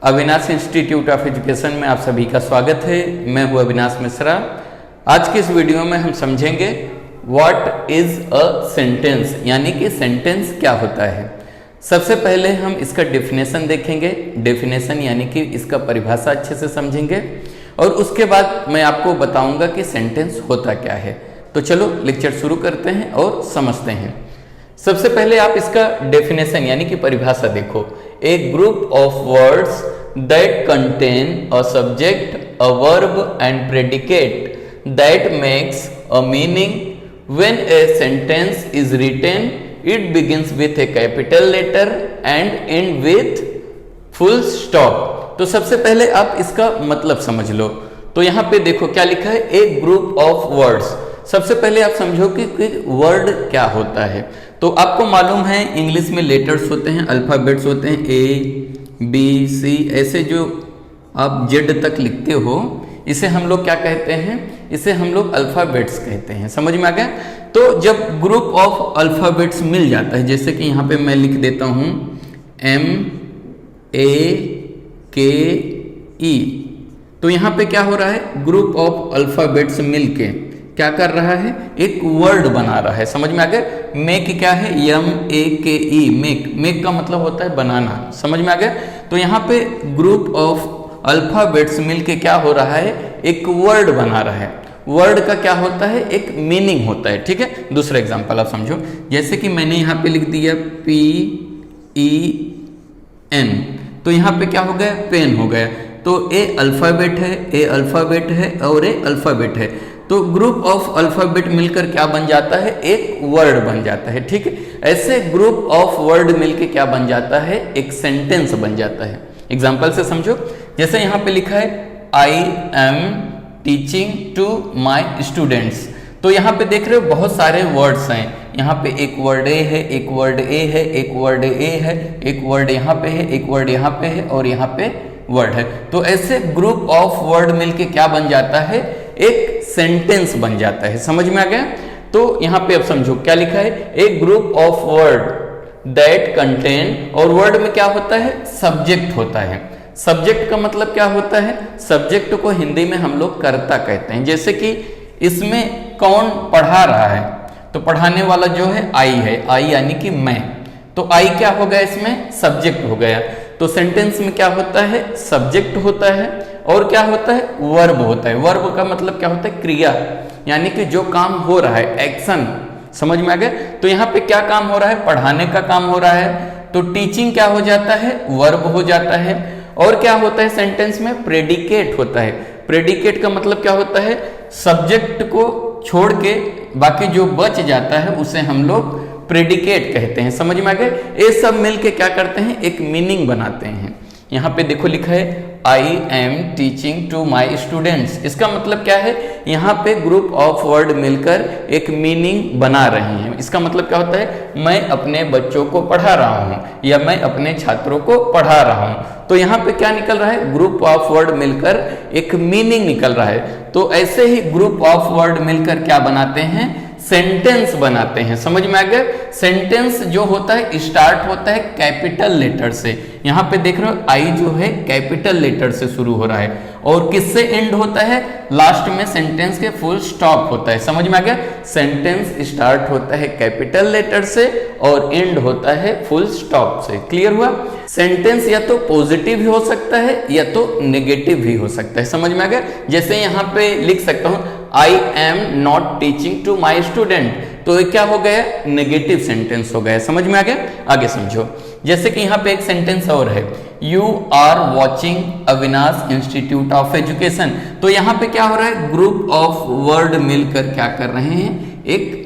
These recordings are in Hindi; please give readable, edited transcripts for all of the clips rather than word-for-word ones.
अविनाश इंस्टीट्यूट ऑफ एजुकेशन में आप सभी का स्वागत है। मैं हूं अविनाश मिश्रा। आज की इस वीडियो में हम समझेंगे व्हाट इज अ सेंटेंस, यानी कि सेंटेंस क्या होता है। सबसे पहले हम इसका डेफिनेशन देखेंगे, डेफिनेशन यानी कि इसका परिभाषा अच्छे से समझेंगे और उसके बाद मैं आपको बताऊंगा कि सेंटेंस होता क्या है। तो चलो लेक्चर शुरू करते हैं और समझते हैं। सबसे पहले आप इसका डेफिनेशन यानी कि परिभाषा देखो। A group of words that contain a subject, a verb and predicate that makes a meaning when a sentence is written it begins with a capital letter and end with full stop. तो सबसे पहले आप इसका मतलब समझ लो। तो यहां पे देखो क्या लिखा है, ए ग्रुप ऑफ वर्ड्स। सबसे पहले आप समझो कि वर्ड क्या होता है। तो आपको मालूम है इंग्लिश में लेटर्स होते हैं, अल्फाबेट्स होते हैं, ए बी सी, ऐसे जो आप जेड तक लिखते हो इसे हम लोग क्या कहते हैं, इसे हम लोग अल्फाबेट्स कहते हैं। समझ में आ गया। तो जब ग्रुप ऑफ अल्फाबेट्स मिल जाता है, जैसे कि यहाँ पे मैं लिख देता हूँ M A K E, तो यहाँ पे क्या हो रहा है, ग्रुप ऑफ अल्फाबेट्स मिलके क्या कर रहा है, एक वर्ड बना रहा है। समझ में आ गया। मेक क्या है, MEAKE, मेक। मेक का मतलब होता है बनाना। समझ में आ गया। तो यहाँ पे ग्रुप ऑफ अल्फाबेट्स मिलके क्या हो रहा है, एक वर्ड बना रहा है। वर्ड का क्या होता है, एक मीनिंग होता है। ठीक है। दूसरा एग्जांपल आप समझो, जैसे कि मैंने यहाँ पे लिख दिया PEN, तो यहाँ पे क्या हो गया, पेन हो गया। तो ए अल्फाबेट है, ए अल्फाबेट है और ए अल्फाबेट है। तो ग्रुप ऑफ अल्फाबेट मिलकर क्या बन जाता है, एक वर्ड बन जाता है। ठीक है। ऐसे ग्रुप ऑफ वर्ड मिलकर क्या बन जाता है, एक सेंटेंस बन जाता है। एग्जांपल से समझो, जैसे यहाँ पे लिखा है I am teaching to my students. तो यहाँ पे देख रहे हो बहुत सारे वर्ड्स हैं। यहाँ पे एक वर्ड ए है, एक वर्ड ए है, एक वर्ड ए है, एक वर्ड यहाँ पे है, एक वर्ड यहाँ पे है और यहाँ पे वर्ड है। तो ऐसे ग्रुप ऑफ वर्ड मिलके क्या बन जाता है, एक सेंटेंस बन जाता है। समझ में आ गया। तो यहां पे अब समझो क्या लिखा है, a group of word that contain, और वर्ड में क्या होता है, सब्जेक्ट होता है। सब्जेक्ट का मतलब क्या होता है, सब्जेक्ट को हिंदी में हम लोग कर्ता कहते हैं। जैसे कि इसमें कौन पढ़ा रहा है, तो पढ़ाने वाला जो है आई है, आई यानी कि मैं। तो आई क्या हो गया, इसमें सब्जेक्ट हो गया। तो सेंटेंस में क्या होता है, सब्जेक्ट होता है और क्या होता है, वर्ब होता है। वर्ब का मतलब क्या होता है, क्रिया, यानी कि जो काम हो रहा है, एक्शन। समझ में आ गया। तो यहाँ पे क्या काम हो रहा है, पढ़ाने का काम हो रहा है। तो टीचिंग क्या हो जाता है, वर्ब हो जाता है। और क्या होता है सेंटेंस में, प्रेडिकेट होता है। प्रेडिकेट का मतलब क्या होता है, सब्जेक्ट को छोड़ के बाकी जो बच जाता है उसे हम लोग प्रेडिकेट कहते हैं। समझ में आ गए। ये सब मिलके क्या करते हैं, एक मीनिंग बनाते हैं। यहाँ पे देखो लिखा है I am teaching to my students. इसका मतलब क्या है, यहाँ पे ग्रुप ऑफ वर्ड मिलकर एक मीनिंग बना रहे हैं। इसका मतलब क्या होता है, मैं अपने बच्चों को पढ़ा रहा हूँ या मैं अपने छात्रों को पढ़ा रहा हूँ। तो यहाँ पे क्या निकल रहा है, ग्रुप ऑफ वर्ड मिलकर एक मीनिंग निकल रहा है। तो ऐसे ही ग्रुप ऑफ वर्ड मिलकर क्या बनाते हैं, सेंटेंस बनाते हैं। समझ में आ गया। सेंटेंस जो होता है स्टार्ट होता है कैपिटल लेटर से। यहाँ पे देख रहे हो आई जो है कैपिटल लेटर से शुरू हो रहा है और किससे एंड होता है, लास्ट में सेंटेंस के फुल स्टॉप होता है। समझ में आ गया। सेंटेंस स्टार्ट होता है कैपिटल लेटर से और एंड होता है फुल स्टॉप से। क्लियर हुआ। सेंटेंस या तो पॉजिटिव भी हो सकता है या तो नेगेटिव भी हो सकता है। समझ में आ गया। जैसे यहाँ पे लिख सकता हूँ I am not teaching to my student, तो ये क्या हो गया, नेगेटिव सेंटेंस हो गया। समझ में आ गया। आगे समझो, जैसे कि यहाँ पे एक सेंटेंस और है, you are watching Avinash Institute of Education. तो यहाँ पे क्या हो रहा है, ग्रुप ऑफ वर्ड मिलकर क्या कर रहे हैं, एक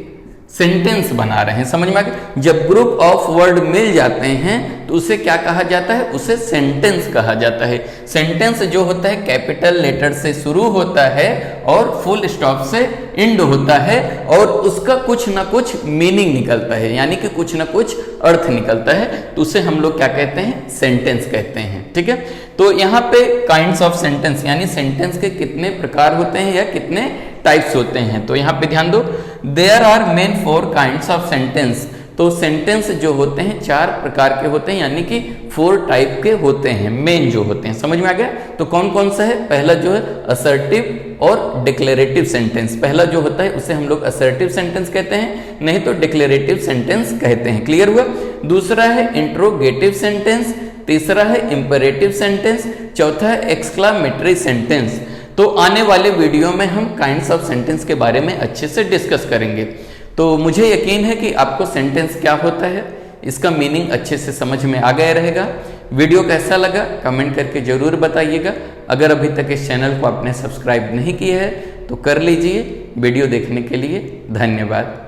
सेंटेंस बना रहे हैं। समझ में आ गया। जब ग्रुप ऑफ वर्ड मिल जाते हैं तो उसे क्या कहा जाता है, उसे सेंटेंस कहा जाता है। सेंटेंस जो होता है कैपिटल लेटर से शुरू होता है और फुल स्टॉप से एंड होता है और उसका कुछ ना कुछ मीनिंग निकलता है, यानी कि कुछ ना कुछ अर्थ निकलता है। तो उसे हम लोग क्या कहते हैं, सेंटेंस कहते हैं। ठीक है। तो यहाँ पे काइंड्स ऑफ सेंटेंस, यानी सेंटेंस के कितने प्रकार होते हैं या कितने टाइप्स होते हैं। तो यहाँ पे ध्यान दो, there are main 4 kinds of sentence तो सेंटेंस जो होते हैं 4 प्रकार के होते हैं, यानी कि 4 टाइप के होते हैं, मेन जो होते हैं। समझ में आ गया? तो कौन कौन सा है? पहला जो है असर्टिव और डिक्लेरेटिव सेंटेंस। पहला जो होता है उसे हम लोग असर्टिव सेंटेंस कहते हैं, नहीं तो डिक्लेरेटिव सेंटेंस कहते हैं। क्लियर हुआ? दूसरा है इंट्रोगेटिव सेंटेंस, तीसरा है इंपेरेटिव सेंटेंस, चौथा है एक्सक्लामेटरी सेंटेंस। तो आने वाले वीडियो में हम काइंड्स ऑफ सेंटेंस के बारे में अच्छे से डिस्कस करेंगे। तो मुझे यकीन है कि आपको सेंटेंस क्या होता है इसका मीनिंग अच्छे से समझ में आ गया रहेगा। वीडियो कैसा लगा कमेंट करके जरूर बताइएगा। अगर अभी तक इस चैनल को आपने सब्सक्राइब नहीं किया है तो कर लीजिए। वीडियो देखने के लिए धन्यवाद।